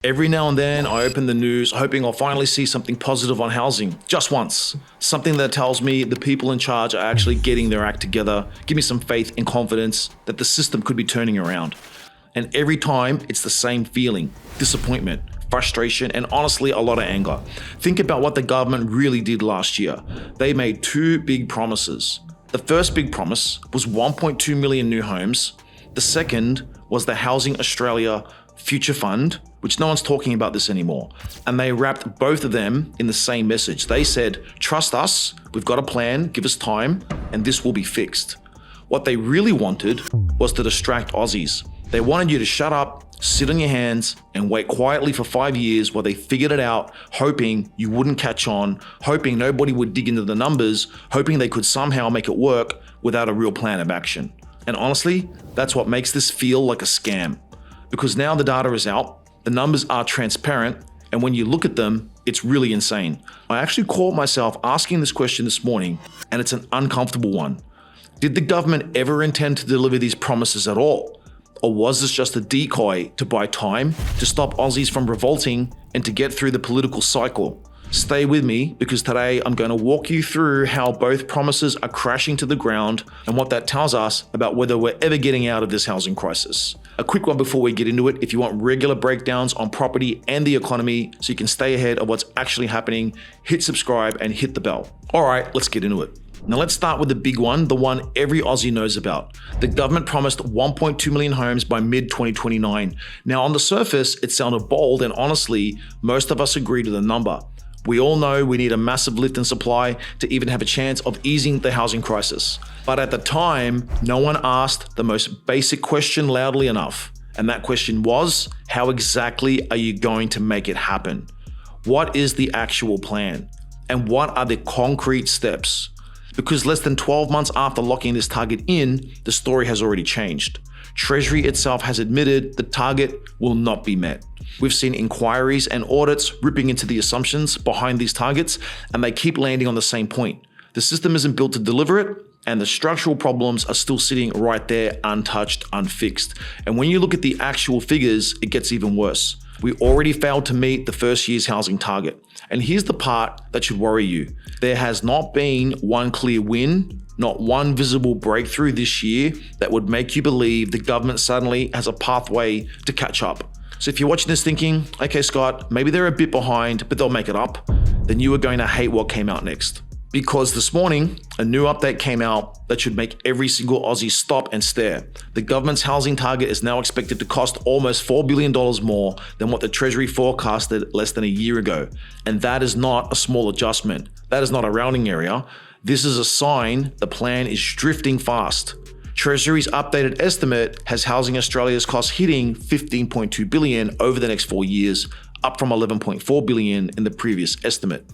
Every now and then I open the news hoping I'll finally see something positive on housing, just once. Something that tells me the people in charge are actually getting their act together, give me some faith and confidence that the system could be turning around. And every time it's the same feeling: disappointment, frustration, and honestly a lot of anger. Think about what the government really did last year. They made two big promises. The first big promise was 1.2 million new homes. The second was the Housing Australia Future Fund, which no one's talking about this anymore. And they wrapped both of them in the same message. They said, trust us, we've got a plan, give us time, and this will be fixed. What they really wanted was to distract Aussies. They wanted you to shut up, sit on your hands, and wait quietly for 5 years while they figured it out, hoping you wouldn't catch on, hoping nobody would dig into the numbers, hoping they could somehow make it work without a real plan of action. And honestly, that's what makes this feel like a scam. Because now the data is out, the numbers are transparent, and when you look at them, it's really insane. I actually caught myself asking this question this morning, and it's an uncomfortable one. Did the government ever intend to deliver these promises at all? Or was this just a decoy to buy time, to stop Aussies from revolting, and to get through the political cycle? Stay with me, because today I'm going to walk you through how both promises are crashing to the ground and what that tells us about whether we're ever getting out of this housing crisis. A quick one before we get into it: if you want regular breakdowns on property and the economy so you can stay ahead of what's actually happening, hit subscribe and hit the bell. All right, let's get into it. Now let's start with the big one, the one every Aussie knows about. The government promised 1.2 million homes by mid-2029. Now on the surface, it sounded bold, and honestly, most of us agree to the number. We all know we need a massive lift in supply to even have a chance of easing the housing crisis. But at the time, no one asked the most basic question loudly enough. And that question was, how exactly are you going to make it happen? What is the actual plan? And what are the concrete steps? Because less than 12 months after locking this target in, the story has already changed. Treasury itself has admitted the target will not be met. We've seen inquiries and audits ripping into the assumptions behind these targets, and they keep landing on the same point. The system isn't built to deliver it, and the structural problems are still sitting right there, untouched, unfixed. And when you look at the actual figures, it gets even worse. We already failed to meet the first year's housing target. And here's the part that should worry you. There has not been one clear win, not one visible breakthrough this year that would make you believe the government suddenly has a pathway to catch up. So if you're watching this thinking, okay, Scott, maybe they're a bit behind, but they'll make it up, then you are going to hate what came out next. Because this morning, a new update came out that should make every single Aussie stop and stare. The government's housing target is now expected to cost almost $4 billion more than what the Treasury forecasted less than a year ago. And that is not a small adjustment. That is not a rounding area. This is a sign the plan is drifting fast. Treasury's updated estimate has Housing Australia's costs hitting $15.2 billion over the next 4 years, up from $11.4 billion in the previous estimate.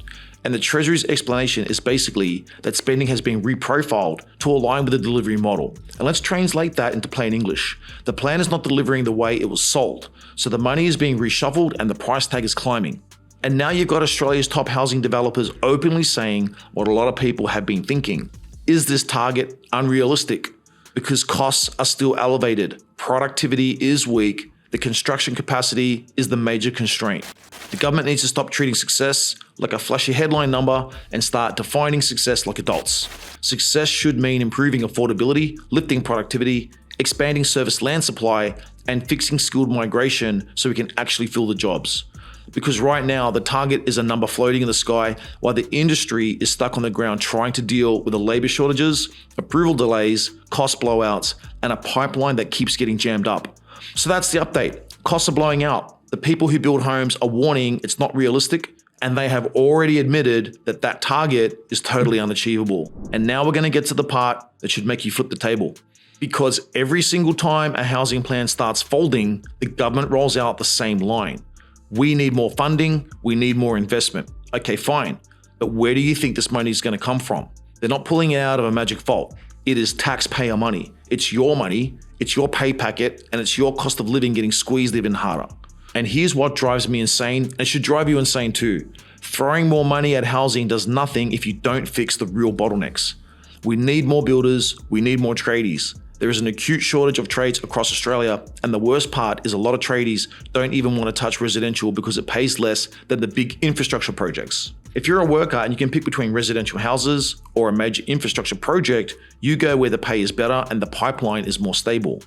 And the Treasury's explanation is basically that spending has been reprofiled to align with the delivery model. And let's translate that into plain English. The plan is not delivering the way it was sold, so the money is being reshuffled and the price tag is climbing. And now you've got Australia's top housing developers openly saying what a lot of people have been thinking. Is this target unrealistic? Because costs are still elevated, productivity is weak, the construction capacity is the major constraint. The government needs to stop treating success like a flashy headline number and start defining success like adults. Success should mean improving affordability, lifting productivity, expanding service land supply, and fixing skilled migration so we can actually fill the jobs. Because right now, the target is a number floating in the sky while the industry is stuck on the ground trying to deal with the labor shortages, approval delays, cost blowouts, and a pipeline that keeps getting jammed up. So that's the update. Costs are blowing out. The people who build homes are warning it's not realistic, and they have already admitted that that target is totally unachievable. And now we're going to get to the part that should make you flip the table. Because every single time a housing plan starts folding, the government rolls out the same line. We need more funding, we need more investment. Okay, fine. But where do you think this money is going to come from? They're not pulling it out of a magic vault. It is taxpayer money. It's your money, it's your pay packet, and it's your cost of living getting squeezed even harder. And here's what drives me insane, and it should drive you insane too. Throwing more money at housing does nothing if you don't fix the real bottlenecks. We need more builders, we need more tradies. There is an acute shortage of trades across Australia, and the worst part is a lot of tradies don't even want to touch residential because it pays less than the big infrastructure projects. If you're a worker and you can pick between residential houses or a major infrastructure project, you go where the pay is better and the pipeline is more stable.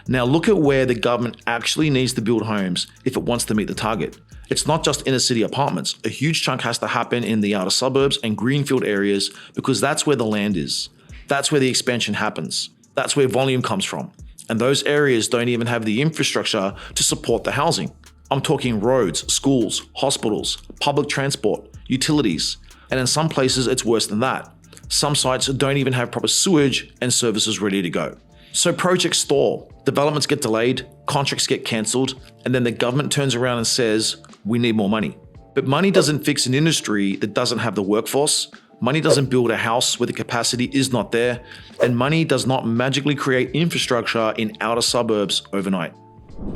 Now look at where the government actually needs to build homes if it wants to meet the target. It's not just inner city apartments. A huge chunk has to happen in the outer suburbs and greenfield areas because that's where the land is. That's where the expansion happens. That's where volume comes from. And those areas don't even have the infrastructure to support the housing. I'm talking roads, schools, hospitals, public transport, utilities. And in some places, it's worse than that. Some sites don't even have proper sewage and services ready to go. So projects stall, developments get delayed, contracts get cancelled, and then the government turns around and says, we need more money. But money doesn't fix an industry that doesn't have the workforce. Money doesn't build a house where the capacity is not there, and money does not magically create infrastructure in outer suburbs overnight.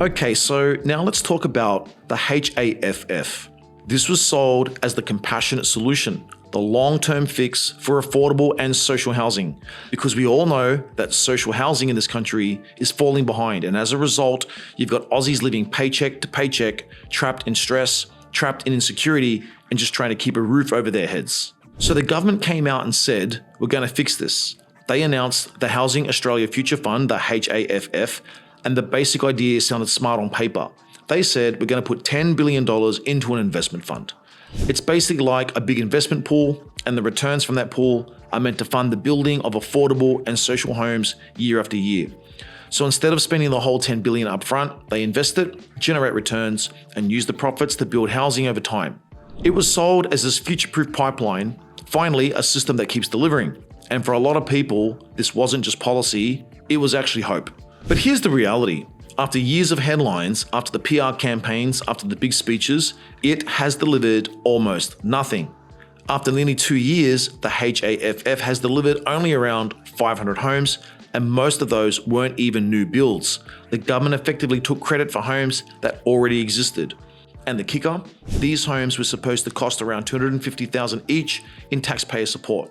Okay, so now let's talk about the HAFF. This was sold as the compassionate solution, the long-term fix for affordable and social housing, because we all know that social housing in this country is falling behind, and as a result, you've got Aussies living paycheck to paycheck, trapped in stress, trapped in insecurity, and just trying to keep a roof over their heads. So the government came out and said, we're going to fix this. They announced the Housing Australia Future Fund, the HAFF, and the basic idea sounded smart on paper. They said, we're going to put $10 billion into an investment fund. It's basically like a big investment pool, and the returns from that pool are meant to fund the building of affordable and social homes year after year. So instead of spending the whole $10 billion up front, they invest it, generate returns, and use the profits to build housing over time. It was sold as this future-proof pipeline, finally a system that keeps delivering. And for a lot of people, this wasn't just policy, it was actually hope. But here's the reality. After years of headlines, after the PR campaigns, after the big speeches, it has delivered almost nothing. After nearly 2 years, the HAFF has delivered only around 500 homes, and most of those weren't even new builds. The government effectively took credit for homes that already existed. And the kicker? These homes were supposed to cost around $250,000 each in taxpayer support.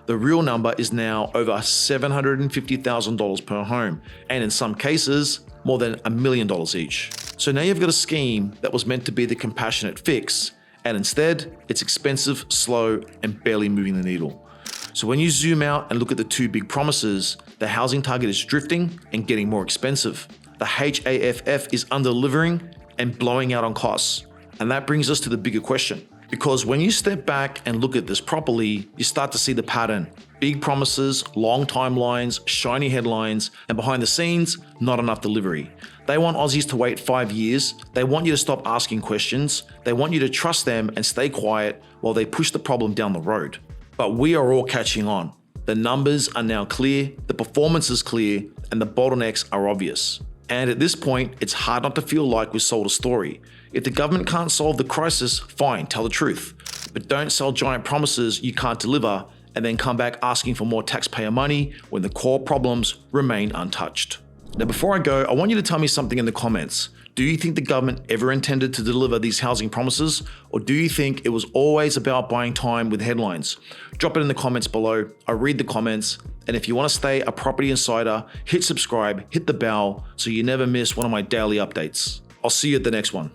The real number is now over $750,000 per home, and in some cases, more than $1 million each. So now you've got a scheme that was meant to be the compassionate fix, and instead, it's expensive, slow, and barely moving the needle. So when you zoom out and look at the two big promises, the housing target is drifting and getting more expensive. The HAFF is under-delivering and blowing out on costs. And that brings us to the bigger question. Because when you step back and look at this properly, you start to see the pattern. Big promises, long timelines, shiny headlines, and behind the scenes, not enough delivery. They want Aussies to wait 5 years. They want you to stop asking questions. They want you to trust them and stay quiet while they push the problem down the road. But we are all catching on. The numbers are now clear, the performance is clear, and the bottlenecks are obvious. And at this point, it's hard not to feel like we've sold a story. If the government can't solve the crisis, fine, tell the truth. But don't sell giant promises you can't deliver and then come back asking for more taxpayer money when the core problems remain untouched. Now, before I go, I want you to tell me something in the comments. Do you think the government ever intended to deliver these housing promises? Or do you think it was always about buying time with headlines? Drop it in the comments below. I read the comments. And if you want to stay a property insider, hit subscribe, hit the bell so you never miss one of my daily updates. I'll see you at the next one.